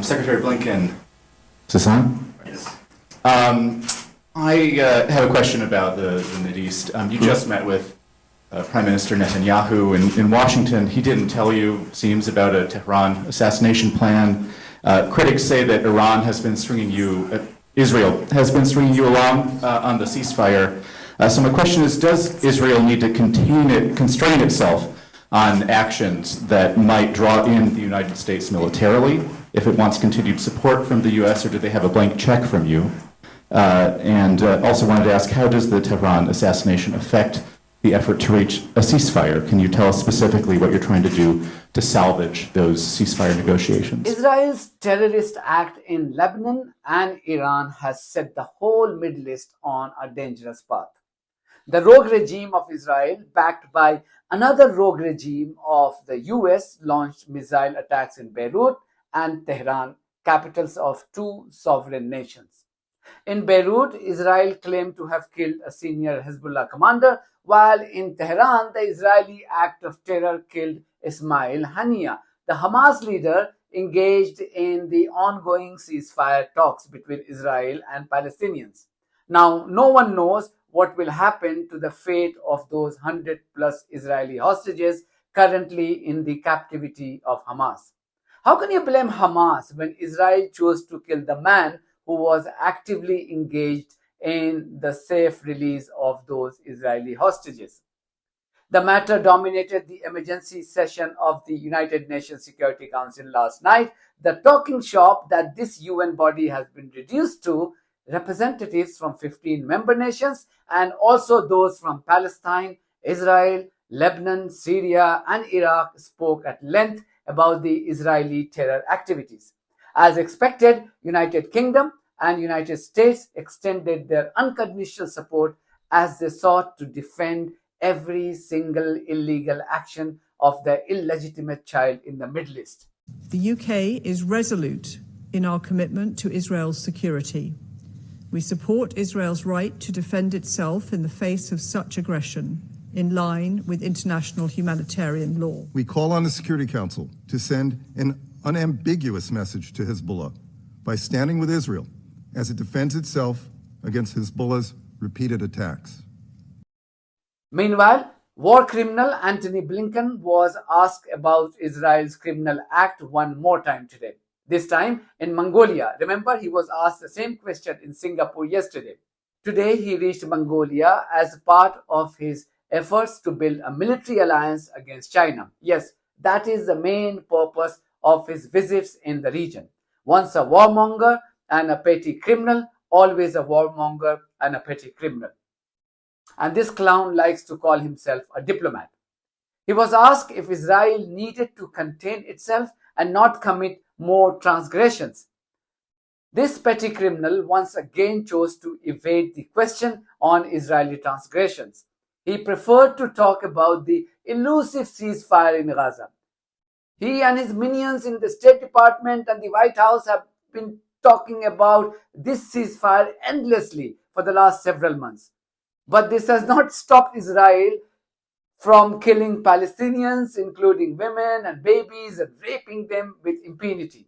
Secretary Blinken. Is this on? Yes. I have a question about the Mideast. You just met with Prime Minister Netanyahu in Washington. He didn't tell you, seems, about a Tehran assassination plan. Critics say that Israel has been stringing you along on the ceasefire. So my question is, does Israel need to constrain itself on actions that might draw in the United States militarily if it wants continued support from the U.S., or do they have a blank check from you? And also wanted to ask, how does the Tehran assassination affect the effort to reach a ceasefire? Can you tell us specifically what you're trying to do to salvage those ceasefire negotiations? Israel's terrorist act in Lebanon and Iran has set the whole Middle East on a dangerous path. The rogue regime of Israel, backed by another rogue regime of the US, launched missile attacks in Beirut and Tehran, capitals of two sovereign nations. In Beirut, Israel claimed to have killed a senior Hezbollah commander, while in Tehran, the Israeli act of terror killed Ismail Haniyeh, the Hamas leader engaged in the ongoing ceasefire talks between Israel and Palestinians. Now, no one knows what will happen to the fate of those 100+ Israeli hostages currently in the captivity of Hamas. How can you blame Hamas when Israel chose to kill the man who was actively engaged in the safe release of those Israeli hostages? The matter dominated the emergency session of the United Nations Security Council last night, the talking shop that this UN body has been reduced to. Representatives from 15 member nations and also those from Palestine, Israel, Lebanon, Syria, and Iraq spoke at length about the Israeli terror activities. As expected, United Kingdom and United States extended their unconditional support as they sought to defend every single illegal action of the illegitimate child in the Middle East. The UK is resolute in our commitment to Israel's security. We support Israel's right to defend itself in the face of such aggression, in line with international humanitarian law. We call on the Security Council to send an unambiguous message to Hezbollah by standing with Israel as it defends itself against Hezbollah's repeated attacks. Meanwhile, war criminal Antony Blinken was asked about Israel's criminal act one more time today. This time in Mongolia. Remember, he was asked the same question in Singapore yesterday. Today, he reached Mongolia as part of his efforts to build a military alliance against China. Yes, that is the main purpose of his visits in the region. Once a warmonger and a petty criminal, always a warmonger and a petty criminal. And this clown likes to call himself a diplomat. He was asked if Israel needed to contain itself and not commit more transgressions. This petty criminal once again chose to evade the question on Israeli transgressions. He preferred to talk about the elusive ceasefire in Gaza. He and his minions in the State Department and the White House have been talking about this ceasefire endlessly for the last several months. But this has not stopped Israel from killing Palestinians, including women and babies, and raping them with impunity.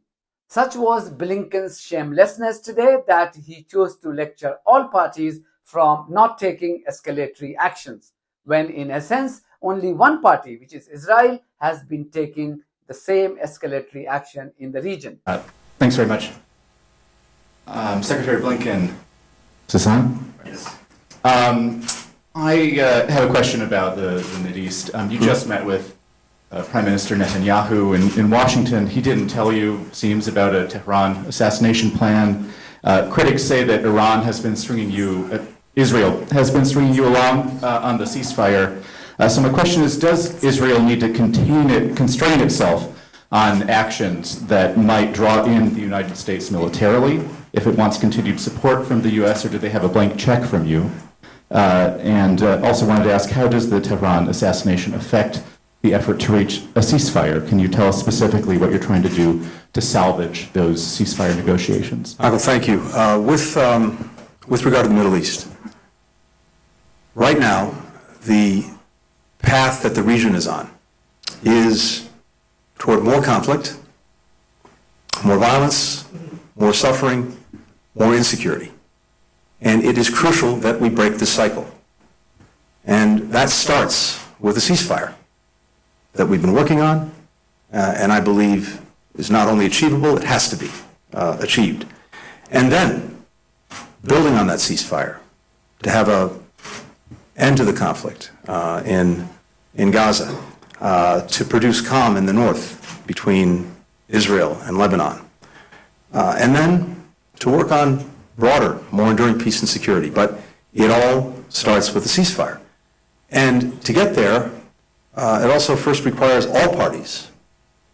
Such was Blinken's shamelessness today that he chose to lecture all parties from not taking escalatory actions, when in essence, only one party, which is Israel, has been taking the same escalatory action in the region. Thanks very much. Secretary Blinken. Is this on? Yes. I have a question about the Mideast. You just met with Prime Minister Netanyahu in Washington. He didn't tell you, seems, about a Tehran assassination plan. Critics say that Israel has been stringing you along on the ceasefire. So my question is, does Israel need to constrain itself on actions that might draw in the United States militarily if it wants continued support from the U.S., or do they have a blank check from you? And also wanted to ask, how does the Tehran assassination affect the effort to reach a ceasefire? Can you tell us specifically what you're trying to do to salvage those ceasefire negotiations? Michael, thank you. With regard to the Middle East, right now, the path that the region is on is toward more conflict, more violence, more suffering, more insecurity. And it is crucial that we break this cycle. And that starts with a ceasefire that we've been working on, and I believe is not only achievable, it has to be achieved. And then, building on that ceasefire, to have an end to the conflict in Gaza, to produce calm in the north between Israel and Lebanon, and then to work on broader, more enduring peace and security. But it all starts with a ceasefire. And to get there, it also first requires all parties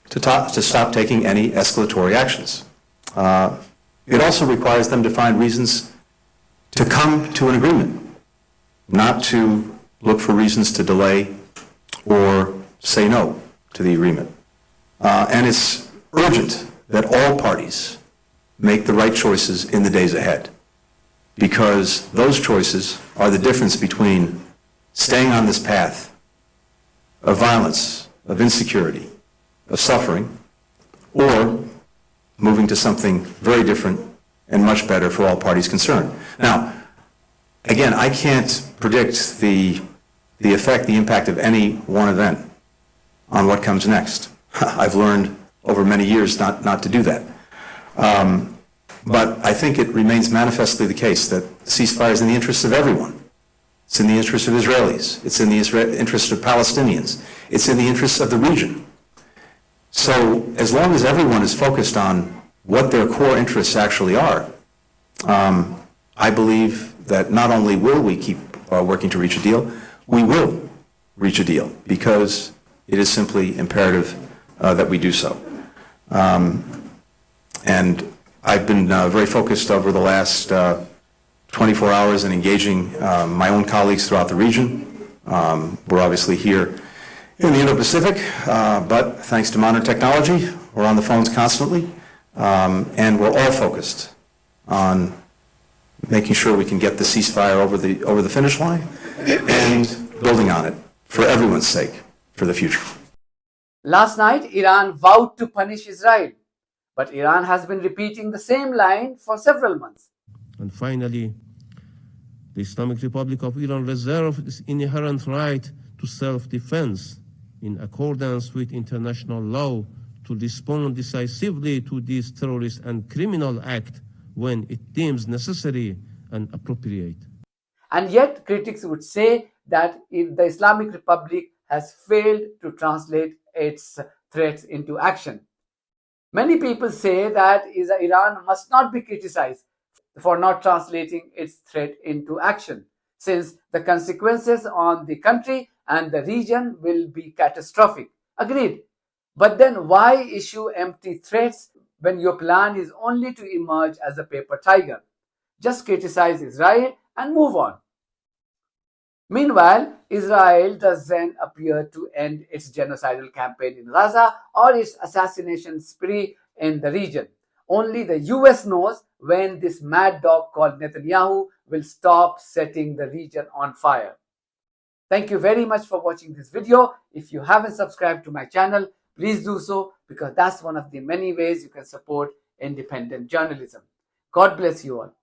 to stop taking any escalatory actions. It also requires them to find reasons to come to an agreement, not to look for reasons to delay or say no to the agreement. And it's urgent that all parties make the right choices in the days ahead, because those choices are the difference between staying on this path of violence, of insecurity, of suffering, or moving to something very different and much better for all parties concerned. Now, again, I can't predict the effect, the impact of any one event on what comes next. I've learned over many years not to do that. But I think it remains manifestly the case that ceasefire is in the interest of everyone. It's in the interest of Israelis. It's in the interest of Palestinians. It's in the interest of the region. So as long as everyone is focused on what their core interests actually are, I believe that not only will we keep working to reach a deal, we will reach a deal, because it is simply imperative that we do so. And I've been very focused over the last 24 hours in engaging my own colleagues throughout the region. We're obviously here in the Indo-Pacific, but thanks to modern technology, we're on the phones constantly, and we're all focused on making sure we can get the ceasefire over the finish line and building on it for everyone's sake for the future. Last night, Iran vowed to punish Israel, but Iran has been repeating the same line for several months. And finally, the Islamic Republic of Iran reserves its inherent right to self-defense in accordance with international law to respond decisively to this terrorist and criminal act when it deems necessary and appropriate. And yet, critics would say that the Islamic Republic has failed to translate its threats into action. Many people say that Iran must not be criticized for not translating its threat into action, since the consequences on the country and the region will be catastrophic. Agreed. But then why issue empty threats when your plan is only to emerge as a paper tiger? Just criticize Israel and move on. Meanwhile, Israel doesn't appear to end its genocidal campaign in Gaza or its assassination spree in the region. Only the US knows when this mad dog called Netanyahu will stop setting the region on fire. Thank you very much for watching this video. If you haven't subscribed to my channel, please do so, because that's one of the many ways you can support independent journalism. God bless you all.